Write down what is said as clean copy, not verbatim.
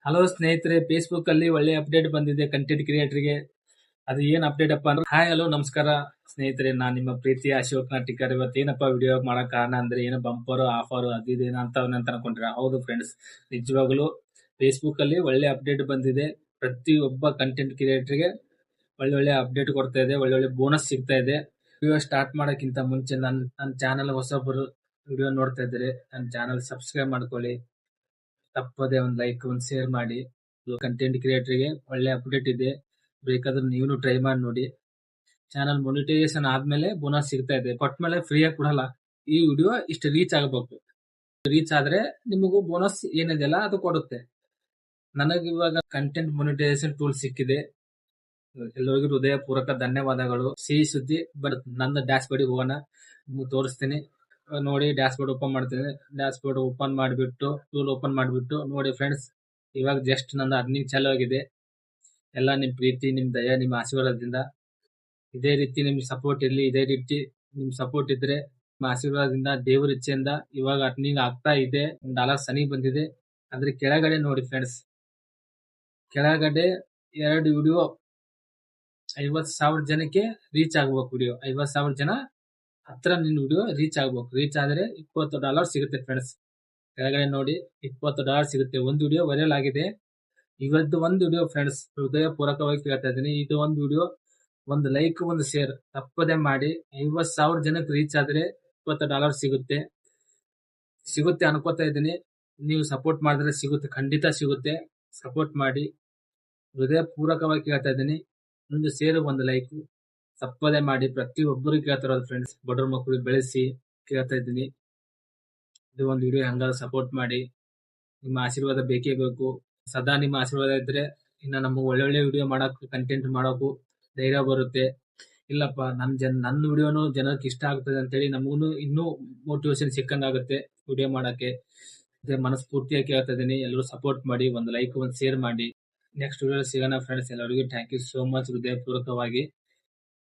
Hello ಸ್ನೇಹಿತರೆ, Facebook ಅಲ್ಲಿ ಒಳ್ಳೆ ಅಪ್ಡೇಟ್ ಬಂದಿದೆ ಕಂಟೆಂಟ್ ಕ್ರಿಯೇಟರ್ಗೆ. ಅದು ಏನ್ ಅಪ್ಡೇಟ್ ಅಪ್ಪ ಅಂದ್ರೆ, ಹಾಯ್ ಹಲೋ ನಮಸ್ಕಾರ ಸ್ನೇಹಿತರೆ, ನಾನ್ ನಿಮ್ಮ ಪ್ರೀತಿಯ ಅಶೋಕ್ ನಾಟಿಕರ್. ಇವತ್ತು ಏನಪ್ಪ ವಿಡಿಯೋ ಮಾಡಕ್ ಕಾರಣ ಅಂದ್ರೆ, ಏನೋ ಬಂಪರ್ ಆಫರ್ ಅದು ಇದೇನ ಅಂತ ಅನ್ಕೊಂಡ್ರೆ, ಹೌದು ಫ್ರೆಂಡ್ಸ್, ನಿಜವಾಗ್ಲು ಫೇಸ್ಬುಕ್ ಅಲ್ಲಿ ಒಳ್ಳೆ ಅಪ್ಡೇಟ್ ಬಂದಿದೆ. ಪ್ರತಿಯೊಬ್ಬ ಕಂಟೆಂಟ್ ಕ್ರಿಯೇಟರ್ಗೆ ಒಳ್ಳೆ ಅಪ್ಡೇಟ್ ಕೊಡ್ತಾ ಇದೆ, ಒಳ್ಳೆ ಬೋನಸ್ ಸಿಗ್ತಾ ಇದೆ. ವಿಡಿಯೋ ಸ್ಟಾರ್ಟ್ ಮಾಡೋಕ್ಕಿಂತ ಮುಂಚೆ ನನ್ನ ಚಾನಲ್ ಹೊಸಬರು ವಿಡಿಯೋ ನೋಡ್ತಾ ಇದ್ದಾರೆ, ನನ್ನ ಚಾನಲ್ ಸಬ್ಸ್ಕ್ರೈಬ್ ಮಾಡ್ಕೊಳ್ಳಿ. ತಪ್ಪದೆ ಒಂದು ಲೈಕ್ ಒಂದು ಶೇರ್ ಮಾಡಿ. ಕಂಟೆಂಟ್ ಕ್ರಿಯೇಟರ್ಗೆ ಒಳ್ಳೆ ಅಪ್ಡೇಟ್ ಇದೆ, ಬೇಕಾದ್ರೆ ನೀವು ಟ್ರೈ ಮಾಡಿ ನೋಡಿ. ಚಾನಲ್ ಮೊನಿಟೈಸೇಷನ್ ಆದ್ಮೇಲೆ ಬೋನಸ್ ಸಿಗ್ತಾ ಇದೆ, ಕೊಟ್ಮೇಲೆ ಫ್ರೀ ಆಗಿ ಕೊಡಲ್ಲ. ಈ ವಿಡಿಯೋ ಇಷ್ಟು ರೀಚ್ ಆಗಬೇಕು, ರೀಚ್ ಆದ್ರೆ ನಿಮಗೂ ಬೋನಸ್ ಏನಿದೆಯಲ್ಲ ಅದು ಕೊಡುತ್ತೆ. ನನಗೆ ಇವಾಗ ಕಂಟೆಂಟ್ ಮೊನಿಟೈಸೇಷನ್ ಟೂಲ್ ಸಿಕ್ಕಿದೆ, ಎಲ್ಲರಿಗೂ ಹೃದಯಪೂರ್ವಕ ಧನ್ಯವಾದಗಳು. ಸಿಹಿ ಸುದ್ದಿ. ನನ್ನ ಡ್ಯಾಶ್ ಬೋರ್ಡ್ ಹೋಗೋಣ, ತೋರಿಸ್ತೀನಿ ನೋಡಿ. ಡ್ಯಾಶ್ ಬೋರ್ಡ್ ಓಪನ್ ಮಾಡ್ತೀನಿ. ಡ್ಯಾಶ್ ಬೋರ್ಡ್ ಓಪನ್ ಮಾಡಿಬಿಟ್ಟು ಟೂಲ್ ಓಪನ್ ಮಾಡಿಬಿಟ್ಟು ನೋಡಿ ಫ್ರೆಂಡ್ಸ್, ಇವಾಗ ಜಸ್ಟ್ ನನ್ನ ಅರ್ನಿಂಗ್ ಚಾಲು ಆಗಿದೆ. ಎಲ್ಲ ನಿಮ್ ಪ್ರೀತಿ, ನಿಮ್ ದಯ, ನಿಮ್ಮ ಆಶೀರ್ವಾದದಿಂದ ಇದೇ ರೀತಿ ನಿಮ್ ಸಪೋರ್ಟ್ ಇರ್ಲಿ. ಇದೇ ರೀತಿ ನಿಮ್ ಸಪೋರ್ಟ್ ಇದ್ರೆ, ನಿಮ್ಮ ಆಶೀರ್ವಾದದಿಂದ, ದೇವರ ಇಚ್ಛೆಯಿಂದ ಇವಾಗ ಅರ್ನಿಂಗ್ ಆಗ್ತಾ ಇದೆ. $1 ಸನಿ ಬಂದಿದೆ. ಅದ್ರ ಕೆಳಗಡೆ ನೋಡಿ ಫ್ರೆಂಡ್ಸ್, ಕೆಳಗಡೆ 2 ವಿಡಿಯೋ 50,000 ಜನಕ್ಕೆ ರೀಚ್ ಆಗ್ಬೇಕು. ವಿಡಿಯೋ 50,000 ಜನ ಹತ್ರ ನಿನ್ ವಿಡಿಯೋ ರೀಚ್ ಆಗ್ಬೇಕು. ರೀಚ್ ಆದ್ರೆ $20 ಸಿಗುತ್ತೆ ಫ್ರೆಂಡ್ಸ್. ಕೆಳಗಡೆ ನೋಡಿ, $20 ಸಿಗುತ್ತೆ. ಒಂದು ವಿಡಿಯೋ ವೈರಲ್ ಆಗಿದೆ. ಇವತ್ತು ಒಂದು ವಿಡಿಯೋ ಫ್ರೆಂಡ್ಸ್, ಹೃದಯ ಪೂರ್ವಕವಾಗಿ ಕೇಳ್ತಾ ಇದ್ದೀನಿ, ಇದು ಒಂದು ವಿಡಿಯೋ, ಒಂದು ಲೈಕ್ ಒಂದು ಶೇರ್ ತಪ್ಪದೆ ಮಾಡಿ. 50,000 ಜನಕ್ಕೆ ರೀಚ್ ಆದ್ರೆ $20 ಸಿಗುತ್ತೆ ಅನ್ಕೋತಾ ಇದ್ದೀನಿ. ನೀವು ಸಪೋರ್ಟ್ ಮಾಡಿದ್ರೆ ಸಿಗುತ್ತೆ, ಖಂಡಿತ ಸಿಗುತ್ತೆ. ಸಪೋರ್ಟ್ ಮಾಡಿ, ಹೃದಯ ಪೂರ್ವಕವಾಗಿ ಕೇಳ್ತಾ ಇದ್ದೀನಿ. ಒಂದು ಶೇರ್ ಒಂದು ಲೈಕ್ ತಪ್ಪದೆ ಮಾಡಿ. ಪ್ರತಿಯೊಬ್ಬರು ಕೇಳ್ತಾರೋದು ಫ್ರೆಂಡ್ಸ್, ಬಡವ್ರ ಮಕ್ಕಳು ಬೆಳೆಸಿ ಕೇಳ್ತಾ ಇದ್ದೀನಿ. ಇದು ಒಂದು ವಿಡಿಯೋ ಹಂಗಾದ್ರೆ ಸಪೋರ್ಟ್ ಮಾಡಿ. ನಿಮ್ಮ ಆಶೀರ್ವಾದ ಬೇಕೇ ಬೇಕು. ಸದಾ ನಿಮ್ಮ ಆಶೀರ್ವಾದ ಇದ್ರೆ ಇನ್ನ ನಮಗೆ ಒಳ್ಳೊಳ್ಳೆ ವಿಡಿಯೋ ಮಾಡಕ್, ಕಂಟೆಂಟ್ ಮಾಡೋಕು ಧೈರ್ಯ ಬರುತ್ತೆ. ಇಲ್ಲಪ್ಪ ನನ್ನ ವಿಡಿಯೋನು ಜನಕ್ಕೆ ಇಷ್ಟ ಆಗ್ತದೆ ಅಂತೇಳಿ ನಮಗೂ ಇನ್ನೂ ಮೋಟಿವೇಶನ್ ಸಿಕ್ಕಂಗಾಗುತ್ತೆ ವಿಡಿಯೋ ಮಾಡಕ್ಕೆ. ಮನಸ್ಫೂರ್ತಿಯಾಗಿ ಕೇಳ್ತಾ ಇದ್ದೀನಿ, ಎಲ್ಲರೂ ಸಪೋರ್ಟ್ ಮಾಡಿ, ಒಂದು ಲೈಕ್ ಒಂದು ಶೇರ್ ಮಾಡಿ. ನೆಕ್ಸ್ಟ್ ವಿಡಿಯೋ ಸಿಗೋಣ ಫ್ರೆಂಡ್ಸ್. ಎಲ್ಲರಿಗೂ ಥ್ಯಾಂಕ್ ಯು ಸೋ ಮಚ್ ಹೃದಯಪೂರ್ವಕವಾಗಿ.